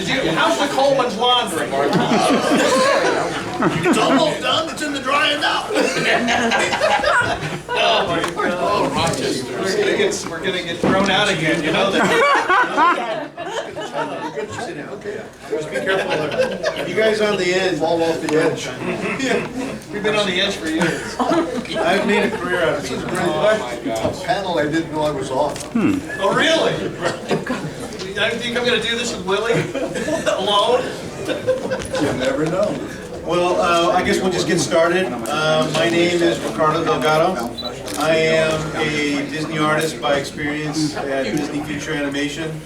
How's the Coleman's laundry? It's almost done. It's in the dryer now. Oh my God. Rochester. We're gonna get thrown out again, you know that. Okay. Just be careful. You guys on the end fall off the edge. We've been on the edge for years. I've made a career out of it. Oh my gosh. A panel I didn't know I was on. Oh really? I think I'm gonna do this with Willie alone. You never know. Well, I guess we'll just get started. My name is Ricardo Delgado. I am a Disney artist by experience at Disney Future Animation.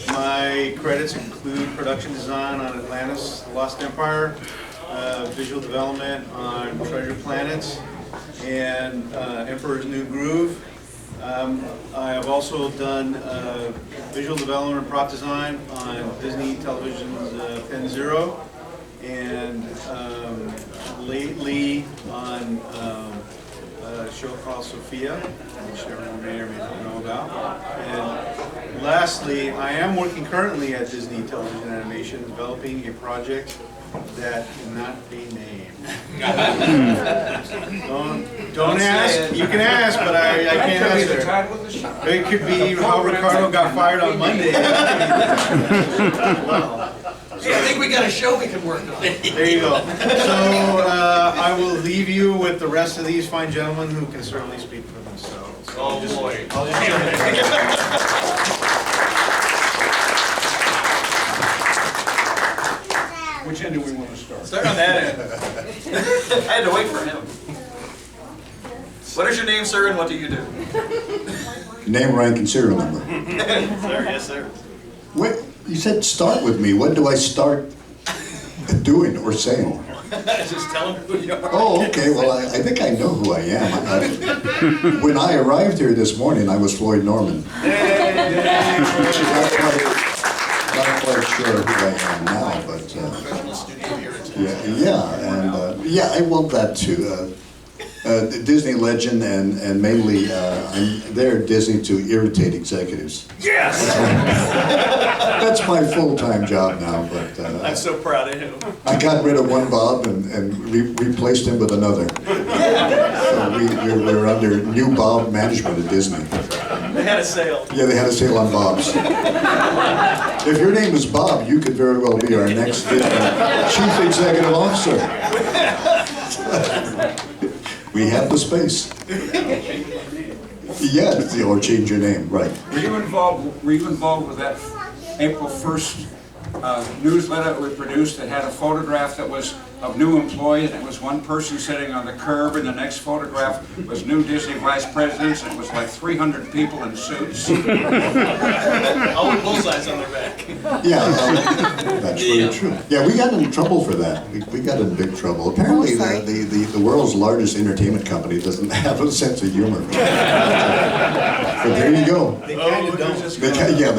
My credits include production design on Atlantis, The Lost Empire, visual development on Treasure Planets, and Emperor's New Groove. I have also done visual development and prop design on Disney Television's Pen Zero, and lately on a show called Sophia, which everyone may or may not know about. And lastly, I am working currently at Disney Television Animation, developing a project that cannot be named. Don't ask. You can ask, but I can't answer. It could be how Ricardo got fired on Monday. Wow. Hey, I think we got a show we can work on. There you go. So I will leave you with the rest of these fine gentlemen who can certainly speak for themselves. So Oh boy. Which end do we want to start? Start on that end. I had to wait for him. What is your name, sir, and what do you do? Name, rank, and serial number. Sir, yes, sir. What, you said start with me. What do I start doing or saying? Just tell him who you are. Oh, okay. Well, I think I know who I am. When I arrived here this morning, I was Floyd Norman. Not quite sure who I am now, but well, that too. Disney legend, and mainly I'm there at Disney to irritate executives. Yes! That's my full-time job now, but I'm so proud of him. I got rid of one Bob and replaced him with another. So we're under new Bob management at Disney. They had a sale. Yeah, they had a sale on Bobs. If your name is Bob, you could very well be our next Chief Executive Officer. We have the space. Yeah, or change your name, right. Were you involved with that April 1st newsletter that we produced that had a photograph that was of new employees, and it was one person sitting on the curb, and the next photograph was new Disney vice presidents, and it was like 300 people in suits. All with bullseyes on their back. Yeah, that's very true. Yeah, we got in trouble for that. We got in big trouble. Apparently, the world's largest entertainment company doesn't have a sense of humor. But there you go. They kind of don't. They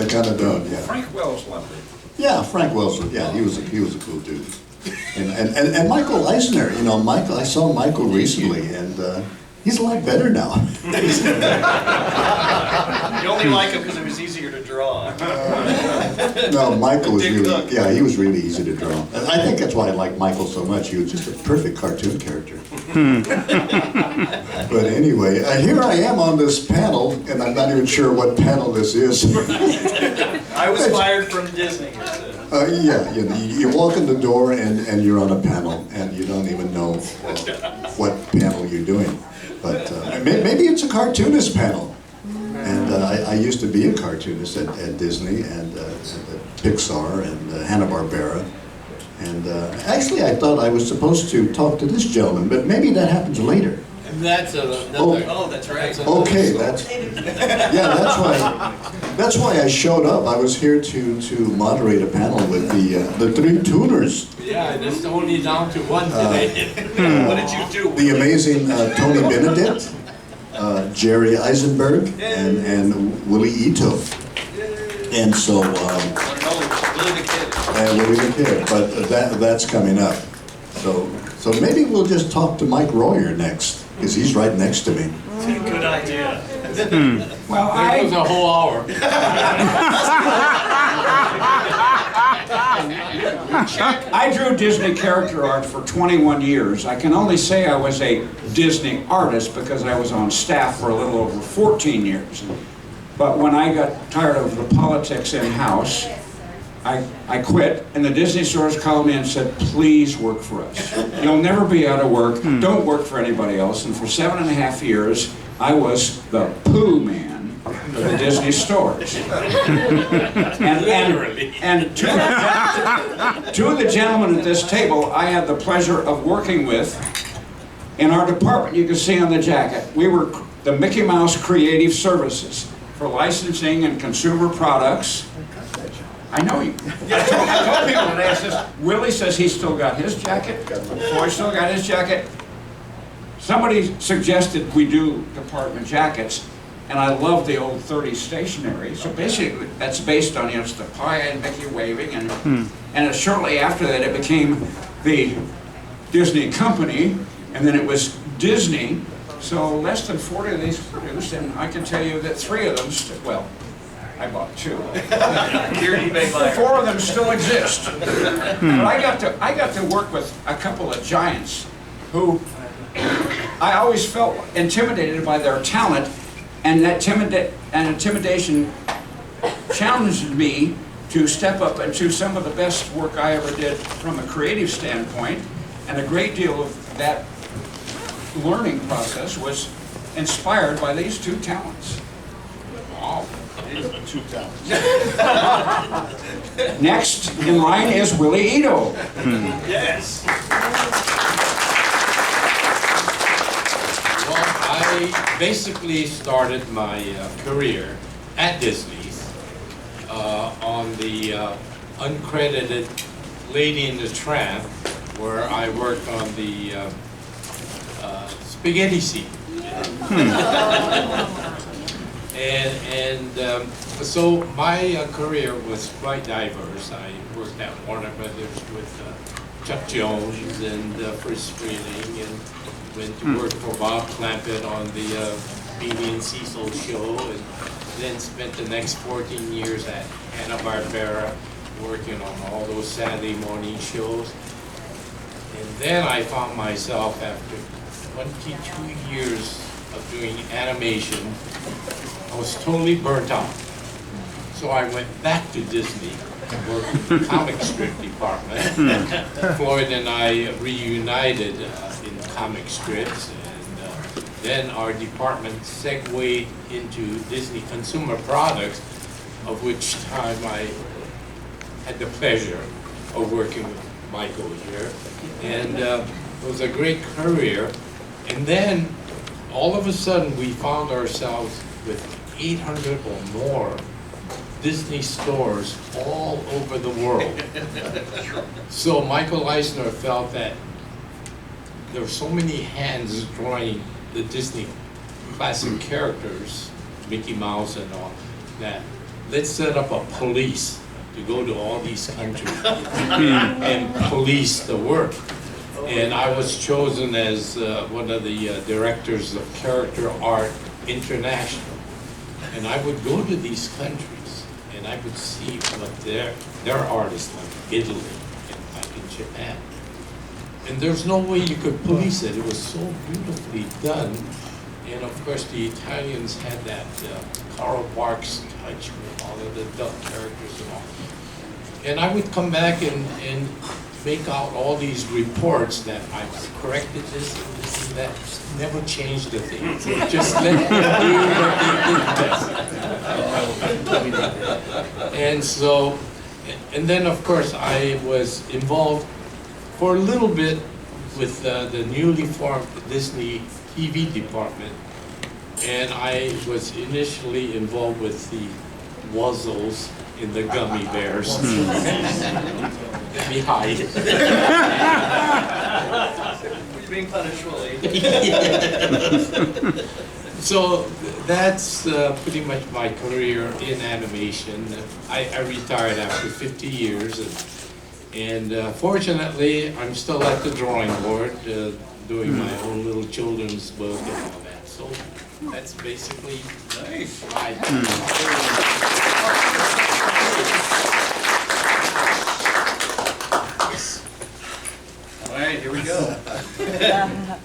kind of don't. Yeah. Frank Wells loved it. Yeah, Frank Wells. Yeah, he was a cool dude. And Michael Eisner. You know, I saw Michael recently, and he's a lot better now. You only like him because it was easier to draw. No, Michael was Dick really, Cook. yeah, he was really easy to draw. And I think that's why I like Michael so much. He was just a perfect cartoon character. But anyway, here I am on this panel, and I'm not even sure what panel this is. I was fired from Disney. Yeah, you walk in the door and you're on a panel, and you don't even know what panel you're doing. But maybe it's a cartoonist panel. And I used to be a cartoonist at Disney and at Pixar and Hanna-Barbera. And actually, I thought I was supposed to talk to this gentleman, but maybe that happens later. That's another. Oh, that's right. Okay, that's why I showed up. I was here to moderate a panel with the three tuners. Yeah, and it's only down to one today. What did you do? The amazing Tony Benedict, Jerry Eisenberg, and Willie Ito. And so, Willie the Kid. Willie the Kid, but that's coming up. So maybe we'll just talk to Mike Royer next, because he's right next to me. Good idea. Well, there goes a whole hour. I drew Disney character art for 21 years. I can only say I was a Disney artist because I was on staff for a little over 14 years. But when I got tired of the politics in-house, I quit, and the Disney stores called me and said, please work for us. You'll never be out of work. Don't work for anybody else. And for 7.5 years, I was the poo man for the Disney stores. And two of the gentlemen at this table, I had the pleasure of working with in our department. You can see on the jacket, we were the Mickey Mouse Creative Services for licensing and consumer products. I know you. I told people today, I says, Willie says he's still got his jacket. Floyd still got his jacket. Somebody suggested we do department jackets, and I love the old 30s stationery. So basically, that's based on, it's the pie and Mickey waving, and shortly after that, it became the Disney Company, and then it was Disney. So less than 40 of these produced, and I can tell you that 3 of them, well, I bought 2. 4 of them still exist. But I got to work with a couple of giants who I always felt intimidated by their talent, and that intimidation challenged me to step up and do some of the best work I ever did from a creative standpoint, and a great deal of that learning process was inspired by these 2 talents. Wow. 2 talents. Next in line is Willie Ito. Yes. Well, I basically started my career at Disney's on the uncredited Lady in the Tramp, where I worked on the spaghetti scene. So my career was quite diverse. I worked at Warner Brothers with Chuck Jones and Fritz Freleng, and went to work for Bob Clampett on the Beanie and Cecil show, and then spent the next 14 years at Hanna-Barbera working on all those Saturday morning shows. And then I found myself, after 22 years of doing animation, I was totally burnt out. So I went back to Disney and worked in the comic strip department. Floyd and I reunited in comic strips, and then our department segued into Disney consumer products, of which time I had the pleasure of working with Michael here. And it was a great career. And then all of a sudden we found ourselves with 800 or more Disney stores all over the world. So Michael Eisner felt that there were so many hands drawing the Disney classic characters, Mickey Mouse and all, that let's set up a police to go to all these countries and police the work. And I was chosen as one of the directors of Character Art International. And I would go to these countries and I would see what their artists, like Italy and like in Japan. And there's no way you could police it. It was so beautifully done. And of course the Italians had that Karl Barks touch with all of the duck characters and all. And I would come back and make out all these reports that I've corrected this and that, never changed a thing. Just let them do what they did best. And so, and then of course I was involved for a little bit with the newly formed Disney TV department. And I was initially involved with the Wuzzles in the gummy bears. Let me hide. You're being punished, Willie. So that's pretty much my career in animation. I retired after 50 years, and fortunately I'm still at the drawing board doing my own little children's book and all that. So that's basically Nice. my here we go.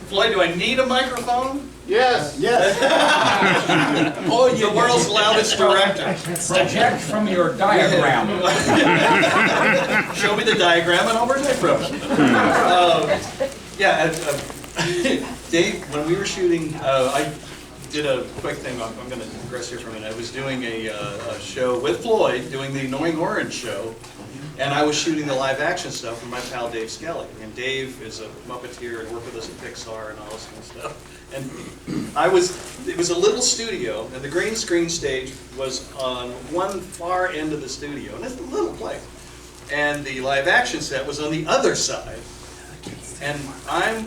Floyd, do I need a microphone? Yes. Yes. Oh, the world's loudest director. Project from your diagram. Show me the diagram and I'll project from it. Yeah, Dave, when we were shooting, I did a quick thing. I'm going to digress here for a minute. I was doing a show with Floyd, doing the Annoying Orange show, and I was shooting the live action stuff with my pal Dave Skelly. And Dave is a Muppeteer and worked with us at Pixar and all this kind of stuff. And it was a little studio, and the green screen stage was on one far end of the studio, and it's a little place. And the live action set was on the other side. And I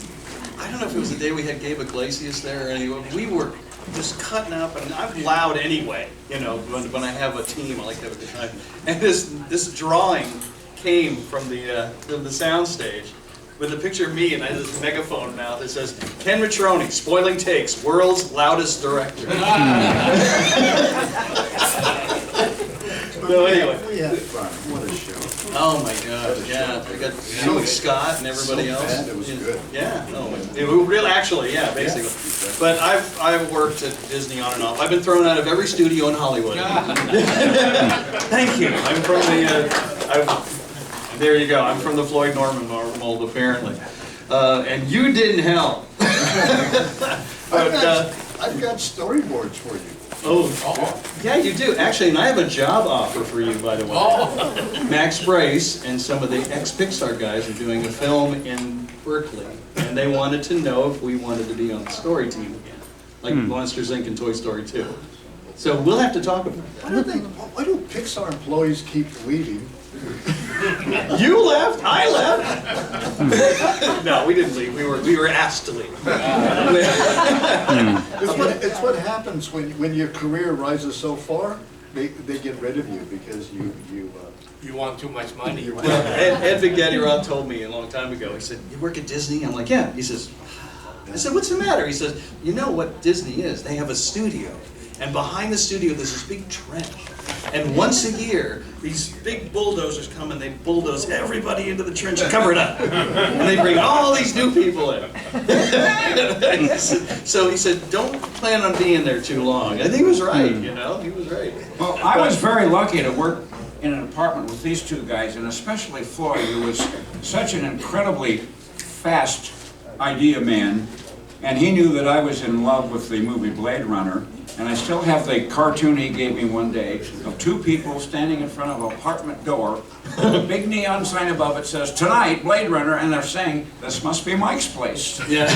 don't know if it was the day we had Gabe Iglesias there or anyone, we were just cutting up, and I'm loud anyway, you know, when I have a team, I like to have a good time. And this drawing came from the sound stage with a picture of me, and I had this megaphone mouth that says, Ken Matroni, spoiling takes, world's loudest director. So anyway. We had fun. What a show. Oh my God! Yeah, we got Felix Scott and everybody else. Bad, it was good. Yeah, no, it really actually, yeah, basically. But I've worked at Disney on and off. I've been thrown out of every studio in Hollywood. Thank you. I'm from the. There you go. I'm from the Floyd Norman mold, apparently, and you didn't help. But I've got storyboards for you. oh, yeah, you do. Actually, and I have a job offer for you, by the way. Max Brace and some of the ex-Pixar guys are doing a film in Berkeley, and they wanted to know if we wanted to be on the story team again, like Monsters, Inc. and Toy Story 2. So we'll have to talk about that. Why do Pixar employees keep leaving? You left, I left. No, we didn't leave. We were asked to leave. It's what happens when your career rises so far. They get rid of you because you want too much money. Well, Ed Vigdetti told me a long time ago. He said, "You work at Disney?" I'm like, "Yeah." He says, "I said, what's the matter?" He says, "You know what Disney is? They have a studio, and behind the studio there's this big trench, and once a year these big bulldozers come and they bulldoze everybody into the trench and cover it up, and they bring all these new people in." So he said, "Don't plan on being there too long." I think he was right. You know, he was right. Well, I was very lucky to work in an apartment with these two guys, and especially Floyd, who was such an incredibly fast idea man, and he knew that I was in love with the movie Blade Runner, and I still have the cartoon he gave me one day of two people standing in front of an apartment door, with a big neon sign above it says, "Tonight, Blade Runner," and they're saying, "This must be Mike's place." Yeah.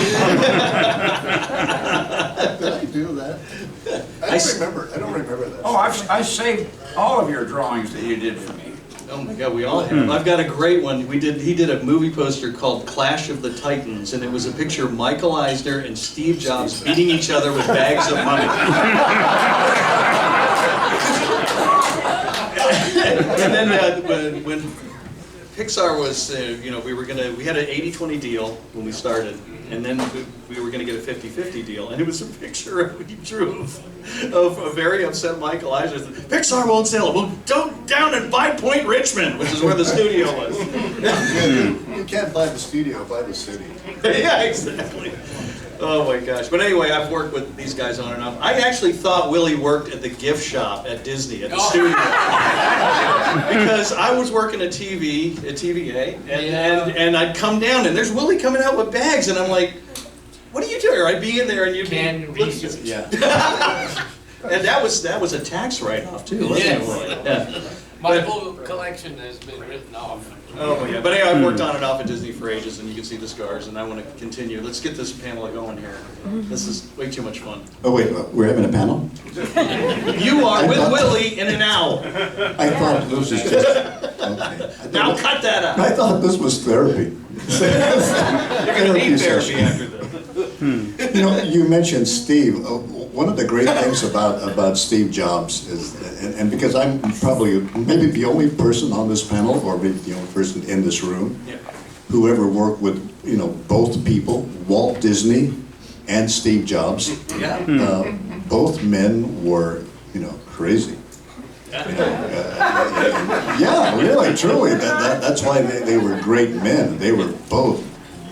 Did I do that? I don't remember that. Oh, I've saved all of your drawings that you did for me. Oh my God, we all have. I've got a great one. He did a movie poster called Clash of the Titans, and it was a picture of Michael Eisner and Steve Jobs beating each other with bags of money. And then when Pixar was, you know, we had an 80-20 deal when we started, and then we were going to get a 50-50 deal, and it was a picture he drew of a very upset Michael Eisner. "Pixar won't sell it. Well, go down and buy Point Richmond," which is where the studio was. You can't buy the studio, buy the city. Yeah, exactly. Oh my gosh. But anyway, I've worked with these guys on and off. I actually thought Willie worked at the gift shop at Disney, at the studio. Because I was working at TVA, and I'd come down and there's Willie coming out with bags, and I'm like, "What are you doing?" Or I'd be in there and you'd Can be... research. Yeah. And that was a tax write-off too, wasn't Yes. it, Willie? Yeah. My whole collection has been written off. Oh yeah, but anyway, I've worked on and off at Disney for ages, and you can see the scars, and I want to continue. Let's get this panel going here. This is way too much fun. Oh wait, we're having a panel? You are with Willie in an hour. I thought this was just... Okay. Now cut that out. I thought this was therapy. You're going to need therapy after this. You know, you mentioned Steve. One of the great things about Steve Jobs is, and because I'm probably maybe the only person on this panel, or maybe the only person in this room, who ever worked with, you know, both people, Walt Disney and Steve Jobs. Yeah. Both men were, you know, crazy. Yeah, really, truly. That's why they were great men. They were both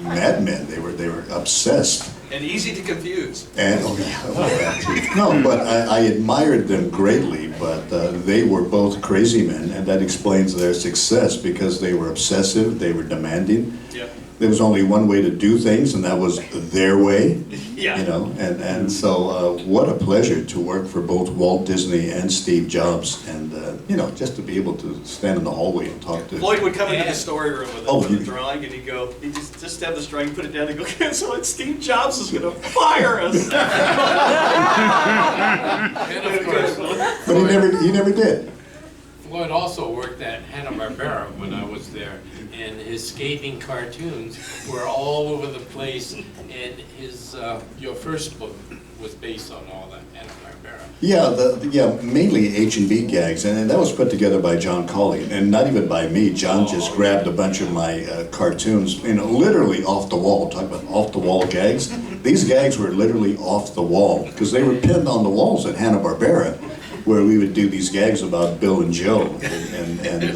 madmen. They were obsessed. And easy to confuse. And, oh yeah, that too. No, but I admired them greatly, but they were both crazy men, and that explains their success, because they were obsessive, they were demanding. Yep. There was only one way to do things, and that was their way. Yeah. You know, and so what a pleasure to work for both Walt Disney and Steve Jobs, and you know, just to be able to stand in the hallway and talk to. Floyd would come into the story room with Oh, a drawing, and he'd just have this drawing, put it down, and go, okay, so it's Steve Jobs is gonna fire us. And of course, But he never did. Floyd also worked at Hanna-Barbera when I was there, and his skating cartoons were all over the place, and his, your first book was based on all that Hanna-Barbera. Yeah, mainly H&B gags, and that was put together by John Colley, and not even by me. John just grabbed a bunch of my cartoons, you know, literally off the wall. Talk about off the wall gags. These gags were literally off the wall, because they were pinned on the walls at Hanna-Barbera, where we would do these gags about Bill and Joe, and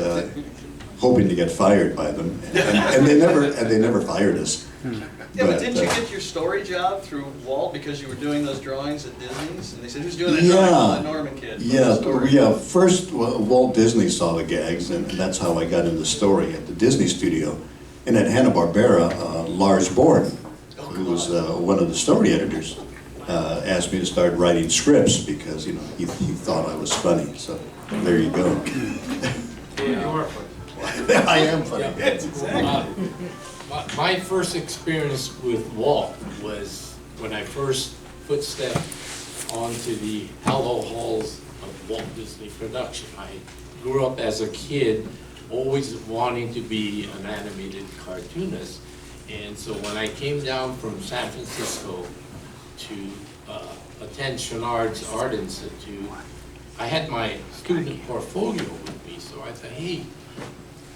hoping to get fired by them, and they never fired us. Yeah, but didn't you get your story job through Walt because you were doing those drawings at Disney's? And they said, who's doing that drawing? Oh, the Norman kid. Yeah. First, Walt Disney saw the gags, and that's how I got into story at the Disney studio. And at Hanna-Barbera, Lars Born, who was one of the story editors, asked me to start writing scripts because, you know, he thought I was funny. So there you go. Yeah, you are funny. I am funny. Yeah. That's exactly. My first experience with Walt was when I first put step onto the Hello halls of Walt Disney Production. I grew up as a kid always wanting to be an animated cartoonist, and so when I came down from San Francisco to attend Chenard's Art Institute, I had my student portfolio with me, so I thought, hey,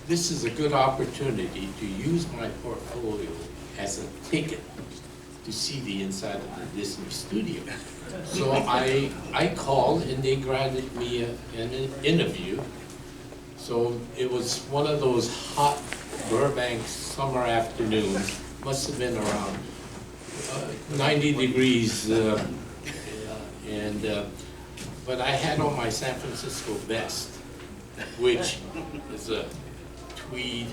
this is a good opportunity to use my portfolio as a ticket to see the inside of the Disney studio. So I called, and they granted me an interview. So it was one of those hot Burbank summer afternoons, must have been around 90 degrees, but I had on my San Francisco vest, which is a tweed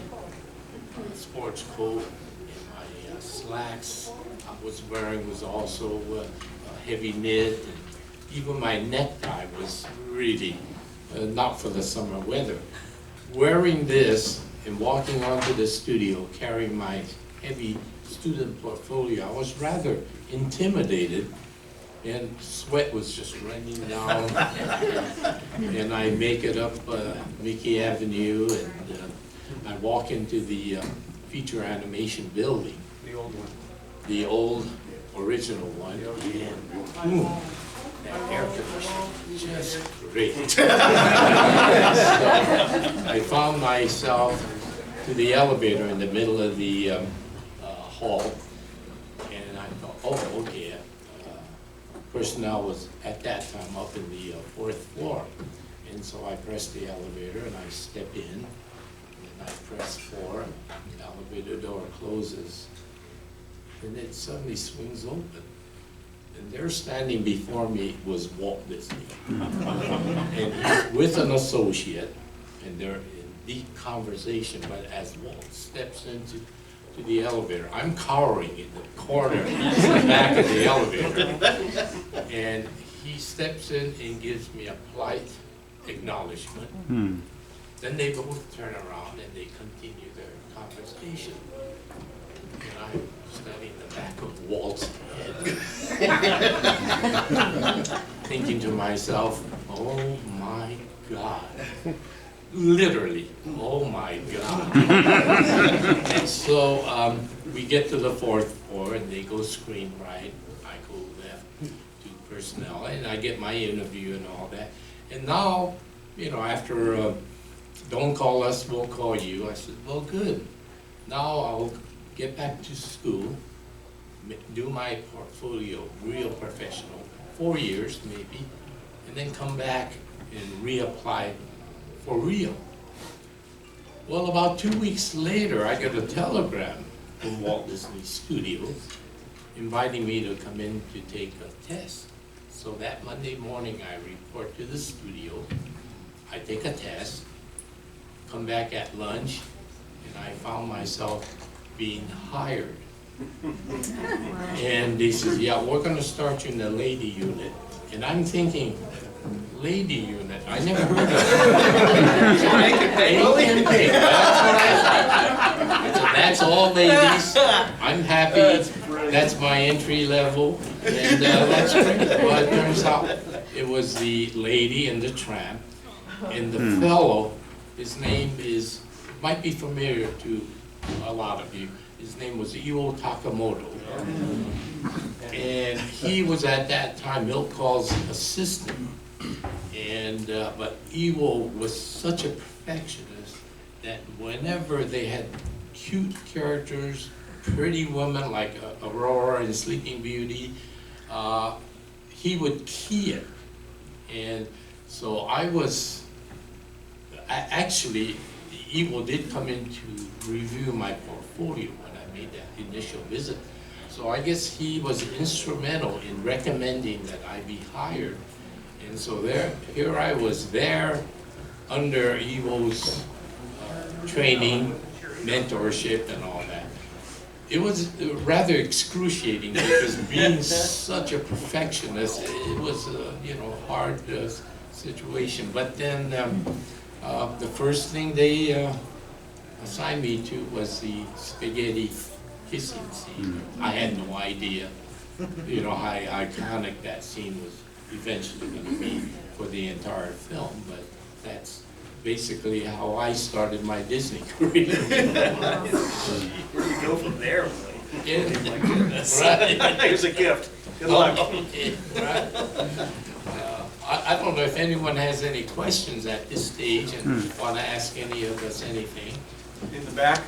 sports coat, and my slacks I was wearing was also heavy knit, and even my necktie was really not for the summer weather. Wearing this and walking onto the studio carrying my heavy student portfolio, I was rather intimidated, and sweat was just running down. And I make it up Mickey Avenue, and I walk into the feature animation building. The old one. The old original one, and boom, that air conditioning, just great. So I found myself to the elevator in the middle of the hall, and I thought, oh, okay. Personnel was at that time up in the 4th floor, and so I press the elevator and I step in, and I press 4, the elevator door closes, and it suddenly swings open. And there standing before me was Walt Disney. And he's with an associate, and they're in deep conversation, but as Walt steps into the elevator, I'm cowering in the corner, in the back of the elevator. And he steps in and gives me a polite acknowledgement. Then they both turn around and they continue their conversation. And I'm standing in the back of Walt's head, thinking to myself, oh my God. Literally, oh my God. And so we get to the 4th floor and they go screen right, I go left to personnel, and I get my interview and all that. And now, you know, after don't call us, we'll call you, I said, well, good. Now I'll get back to school, do my portfolio real professional, 4 years maybe, and then come back and reapply for real. Well, about 2 weeks later, I got a telegram in Walt Disney Studios, inviting me to come in to take a test. So that Monday morning, I report to the studio, I take a test, come back at lunch, and I found myself being hired. And they said, yeah, we're gonna start you in the lady unit. And I'm thinking, lady unit, I never heard of it. Make it pay. That's what I thought. So that's all ladies, I'm happy, that's my entry level, and that's great. Well, it turns out it was the lady and the tramp, and the fellow, his name might be familiar to a lot of you. His name was Iwo Takamoto. And he was at that time Milt Call's assistant. And but Iwo was such a perfectionist that whenever they had cute characters, pretty women like Aurora in Sleeping Beauty, he would key it. And so actually, Iwo did come in to review my portfolio when I made that initial visit. So I guess he was instrumental in recommending that I be hired. And so here I was there under Iwo's training, mentorship, and all that. It was rather excruciating because being such a perfectionist, it was a hard situation. But then the first thing they assigned me to was the spaghetti kissing scene. I had no idea, how iconic that scene was eventually going to be for the entire film. But that's basically how I started my Disney career. Where do you go from there? Yeah. Oh my goodness. Right. Here's a gift. Good luck. Right. I don't know if anyone has any questions at this stage and want to ask any of us anything. In the back?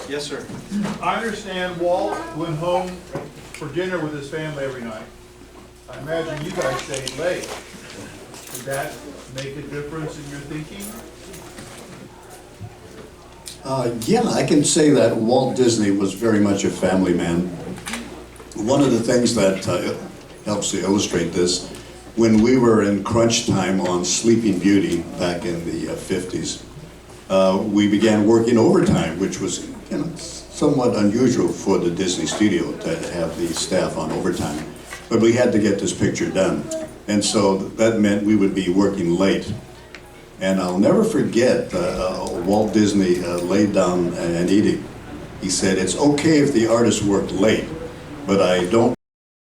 Yes, sir. I understand Walt went home for dinner with his family every night. I imagine you guys stayed late. Did that make a difference in your thinking? Yeah, I can say that Walt Disney was very much a family man. One of the things that helps to illustrate this, when we were in crunch time on Sleeping Beauty back in the 50s, we began working overtime, which was somewhat unusual for the Disney studio to have the staff on overtime. But we had to get this picture done. And so that meant we would be working late. And I'll never forget, Walt Disney laid down an edict. He said, it's okay if the artists work late, but I don't